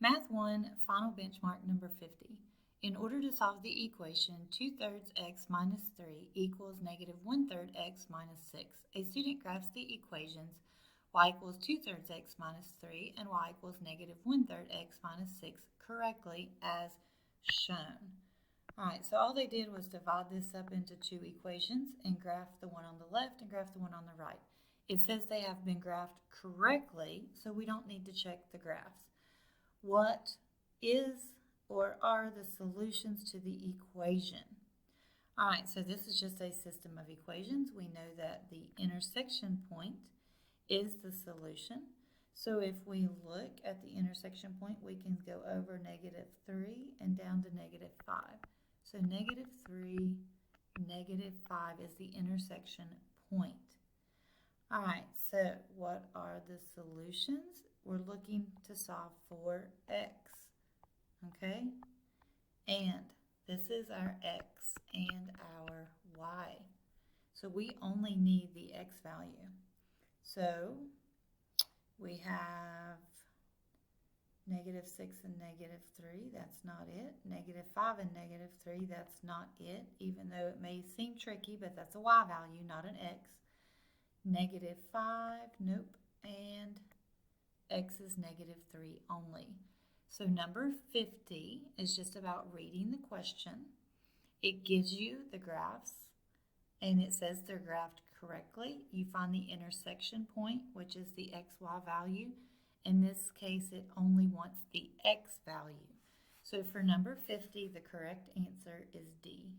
Math 1, final benchmark number 50. In order to solve the equation 2/3 x minus 3 equals negative 1/3 x minus 6, a student graphs the equations y equals 2/3 x minus 3 and y equals negative 1/3 x minus 6 correctly as shown. Alright, so all they did was divide this up into two equations and graph the one on the left and graph the one on the right. It says they have been graphed correctly, so we don't need to check the graphs. What is or are the solutions to the equation? All right, so this is just a system of equations. We know that the intersection point is the solution. So if we look at the intersection point, we can go over negative 3 and down to negative 5. So negative 3, negative 5 is the intersection point. All right, so what are the solutions? We're looking to solve for x, okay? And this is our x and our y. So we only need the x value. So we have negative 6 and negative 3, that's not it. Negative 5 and negative 3, that's not it, even though it may seem tricky, but that's a y value, not an x. Negative 5, nope, and x is negative 3 only. So number 50 is just about reading the question. It gives you the graphs, and it says they're graphed correctly. You find the intersection point, which is the xy value. In this case, it only wants the x value. So for number 50, the correct answer is D.